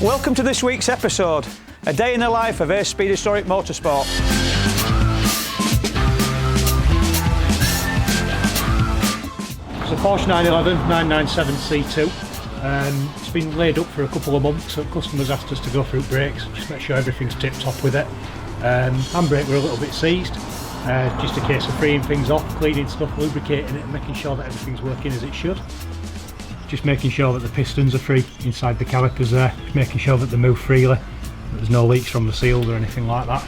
Welcome to this week's episode, a day in the life of Acespeed Historic Motorsport. It's a Porsche 911 997 C2. It's been laid up for a couple of months, so customers asked us to go through brakes, just make sure everything's tip top with it. Handbrake were a little bit seized, just a case of freeing things off, cleaning stuff, lubricating it and making sure that everything's working as it should. Just making sure that the pistons are free inside the calipers there, just making sure that they move freely, that there's no leaks from the seals or anything like that.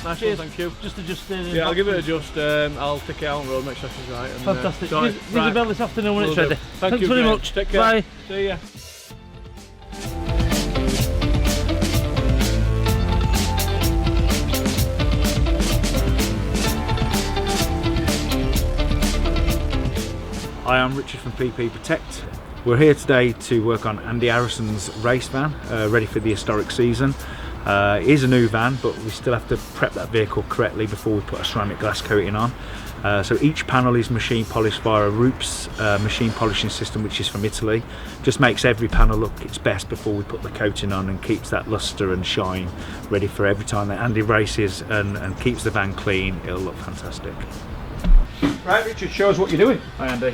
Nice one, thank you. Just adjust Yeah, I'll give it a adjust. I'll take it out on the road, make sure it's right. And, fantastic. Right. Give us a bell this afternoon when it's ready. Thanks very much. Take care. Bye. See ya. Hi, I'm Richard from PP Protect. We're here today to work on Andy Harrison's race van, ready for the historic season. It is a new van, but we still have to prep that vehicle correctly before we put a ceramic glass coating on. So each panel is machine polished via a Roops machine polishing system, which is from Italy. Just makes every panel look its best before we put the coating on, and keeps that luster and shine ready for every time that Andy races, and keeps the van clean. It'll look fantastic. Right, Richard, show us what you're doing. Hi Andy.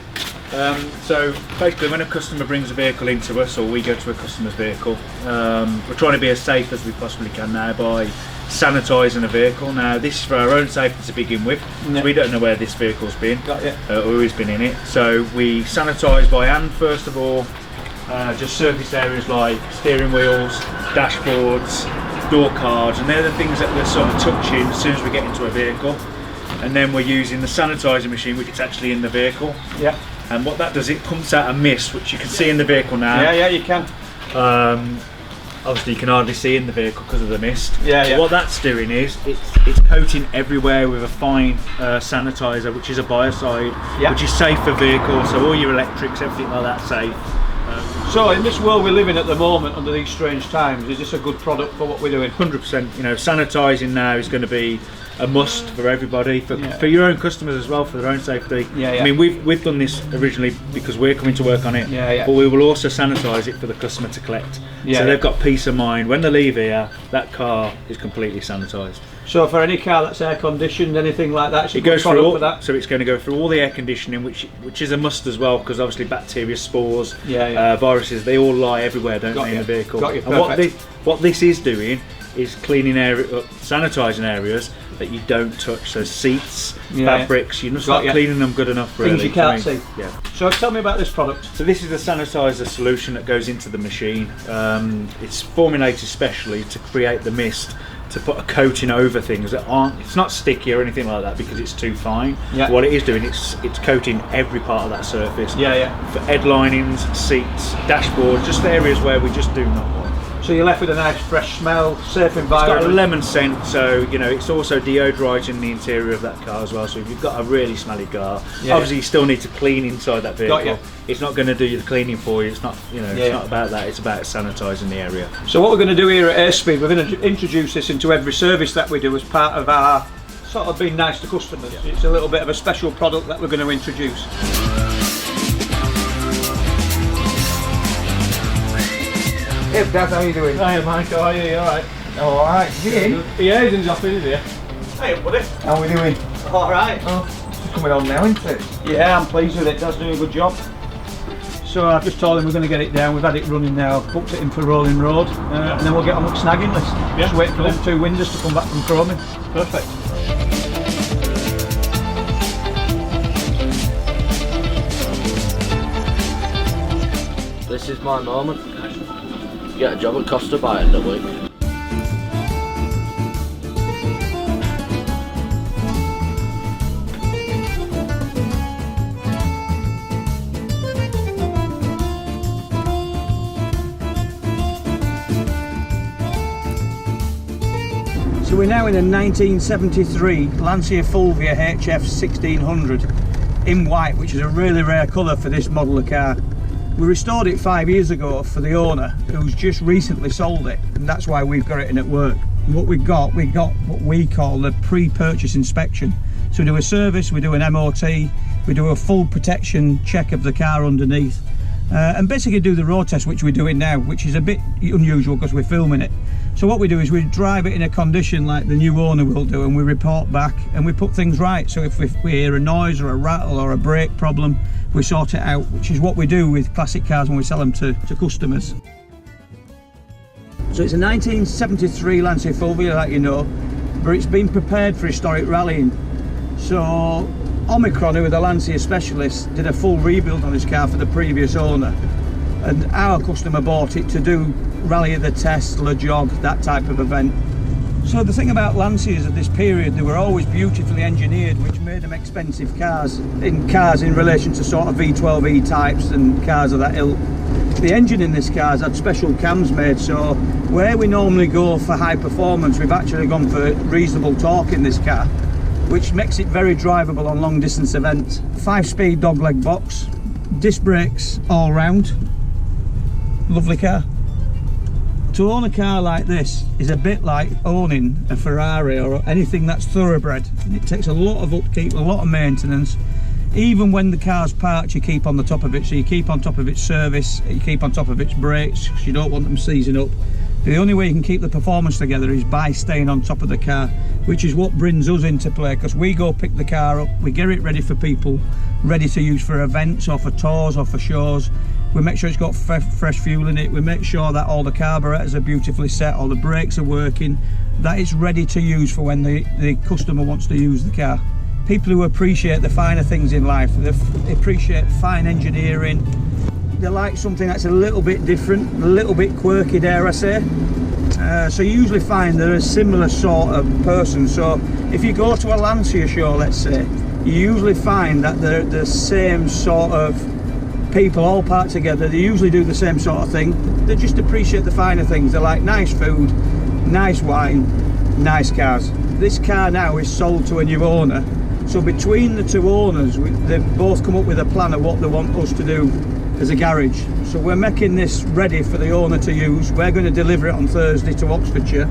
So basically, when a customer brings a vehicle into us, or we go to a customer's vehicle, we're trying to be as safe as we possibly can now by sanitising a vehicle. Now this is for our own safety to begin with, so we don't know where this vehicle's been or who's been in it. So we sanitise by hand first of all, just surface areas like steering wheels, dashboards, door cards, and they're the things that we're sort of touching as soon as we get into a vehicle. And then we're using the sanitizer machine, which is actually in the vehicle. Yeah. And what that does, it pumps out a mist, which you can see in the vehicle now. Yeah, you can. Obviously you can hardly see in the vehicle because of the mist. Yeah. What that's doing is it's coating everywhere with a fine sanitizer, which is a biocide, which is safe for vehicles. So all your electrics, everything like that, safe. So in this world we live in at the moment, under these strange times, is this a good product for what we're doing? 100%. You know, sanitising now is going to be a must for everybody, for your own customers as well, for their own safety. I mean, we've done this originally because we're coming to work on it, but we will also sanitise it for the customer to collect. So they've got peace of mind when they leave here. That car is completely sanitised. So for any car that's air conditioned, anything like that, it goes through all that. So it's going to go through all the air conditioning, which is a must as well, because obviously bacteria, spores, viruses, they all lie everywhere, don't they, in the vehicle? And what this is doing is cleaning sanitising areas that you don't touch. So seats, fabrics, you're just not cleaning them good enough, really. Things you can't see. Yeah. So tell me about this product. So this is a sanitizer solution that goes into the machine. It's formulated specially to create the mist, to put a coating over things that aren't, it's not sticky or anything like that because it's too fine. What it is doing, it's coating every part of that surface. For headlinings, seats, dashboards, just the areas where we just do not want. So you're left with a nice fresh smell, safe environment. It's got a lemon scent, so you know it's also deodorising the interior of that car as well. So if you've got a really smelly car, obviously you still need to clean inside that vehicle. It's not going to do the cleaning for you. It's not, it's not about that. It's about sanitising the area. So what we're going to do here at Acespeed, we're going to introduce this into every service that we do as part of our sort of being nice to customers. It's a little bit of a special product that we're going to introduce. Hey Dad, how are you doing? Hi Mike, how are you? You alright? Alright, is he in? Yeah, he's in his office, is he? Hey buddy. How are we doing? Alright. Oh, it's coming on now, isn't it? Yeah, I'm pleased with it. Dad's doing a good job. So I've just told him we're going to get it down. We've had it running now, booked it in for Rolling Road, and then we'll get on the snagging list. Just wait for them two windows to come back from chroming. Perfect. This is my moment. Get a job at Costa by end of the week. So we're now in a 1973 Lancia Fulvia HF 1600 in white, which is a really rare colour for this model of car. We restored it 5 years ago for the owner, who's just recently sold it, and that's why we've got it in at work. And what we got what we call the pre-purchase inspection. So we do a service, we do an MOT, we do a full protection check of the car underneath, and basically do the road test, which we're doing now, which is a bit unusual because we're filming it. So what we do is we drive it in a condition like the new owner will do, and we report back and we put things right. So if we hear a noise or a rattle or a brake problem, we sort it out, which is what we do with classic cars when we sell them to customers. So it's a 1973 Lancia Fulvia, like you know, but it's been prepared for historic rallying. So Omicron, who were the Lancia specialists, did a full rebuild on this car for the previous owner, and our customer bought it to do rally of the test, Le Jog, that type of event. So the thing about Lancias at this period, they were always beautifully engineered, which made them expensive cars in relation to sort of V12E types and cars of that ilk. The engine in this car's had special cams made, so where we normally go for high performance, we've actually gone for reasonable torque in this car, which makes it very drivable on long distance events. 5-speed dogleg box, disc brakes all round, lovely car. To own a car like this is a bit like owning a Ferrari or anything that's thoroughbred. It takes a lot of upkeep, a lot of maintenance. Even when the car's parked, you keep on the top of it. So you keep on top of its service, you keep on top of its brakes, because you don't want them seizing up. The only way you can keep the performance together is by staying on top of the car, which is what brings us into play, because we go pick the car up, we get it ready for people, ready to use for events or for tours or for shows. We make sure it's got fresh fuel in it, we make sure that all the carburetors are beautifully set, all the brakes are working, that it's ready to use for when the customer wants to use the car. People who appreciate the finer things in life, they appreciate fine engineering, they like something that's a little bit different, a little bit quirky, dare I say. So you usually find they're a similar sort of person. So if you go to a Lancia show, let's say, you usually find that they're the same sort of people all part together. They usually do the same sort of thing. They just appreciate the finer things. They like nice food, nice wine, nice cars. This car now is sold to a new owner. So between the two owners, they've both come up with a plan of what they want us to do as a garage. So we're making this ready for the owner to use. We're going to deliver it on Thursday to Oxfordshire.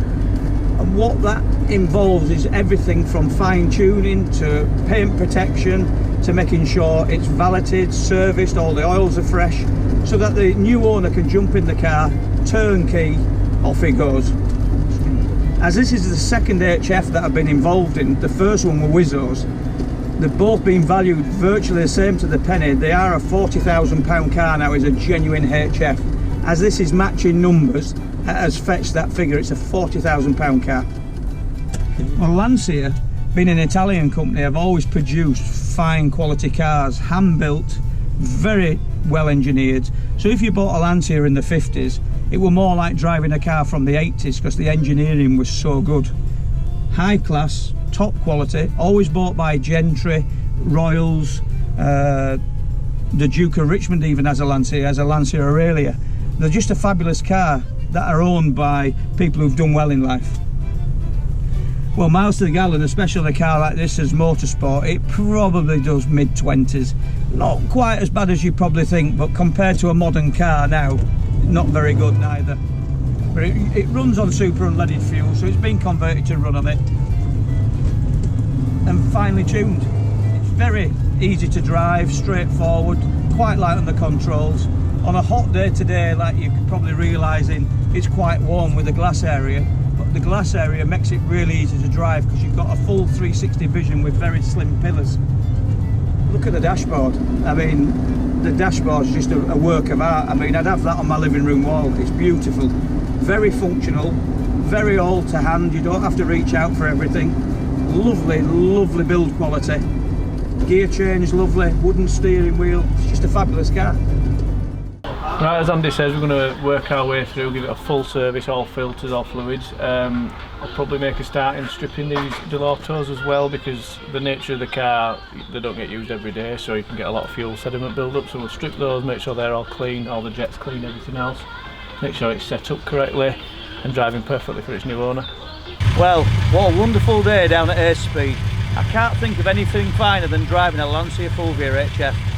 And what that involves is everything from fine tuning to paint protection to making sure it's valeted, serviced, all the oils are fresh, so that the new owner can jump in the car, turnkey, off he goes. As this is the second HF that I've been involved in, the first one were Wizzos. They've both been valued virtually the same to the penny. They are a £40,000 car now, is a genuine HF. As this is matching numbers, it has fetched that figure. It's a £40,000 car. Well, Lancia, being an Italian company, have always produced fine quality cars, hand built, very well engineered. So if you bought a Lancia in the 50s, it were more like driving a car from the 80s, because the engineering was so good. High class, top quality, always bought by gentry, royals. The Duke of Richmond even has a Lancia Aurelia. They're just a fabulous car that are owned by people who've done well in life. Well, miles to the gallon, especially a car like this as Motorsport, it probably does mid-20s. Not quite as bad as you probably think, but compared to a modern car now, not very good neither. But it runs on super unleaded fuel, so it's been converted to run on it. And finely tuned. It's very easy to drive, straightforward, quite light on the controls. On a hot day today, like you could probably realising, it's quite warm with the glass area. But the glass area makes it really easy to drive because you've got a full 360 vision with very slim pillars. Look at the dashboard. I mean, the dashboard's just a work of art. I mean, I'd have that on my living room wall. It's beautiful, very functional, very all to hand. You don't have to reach out for everything. Lovely, lovely build quality. Gear change, lovely. Wooden steering wheel. It's just a fabulous car. Right, as Andy says, we're going to work our way through, give it a full service, all filters, all fluids. I'll probably make a start in stripping these Delautos as well, because the nature of the car, they don't get used every day, so you can get a lot of fuel sediment build up. So we'll strip those, make sure they're all clean, all the jets clean, everything else. Make sure it's set up correctly and driving perfectly for its new owner. Well, what a wonderful day down at Acespeed. I can't think of anything finer than driving a Lancia Fulvia HF.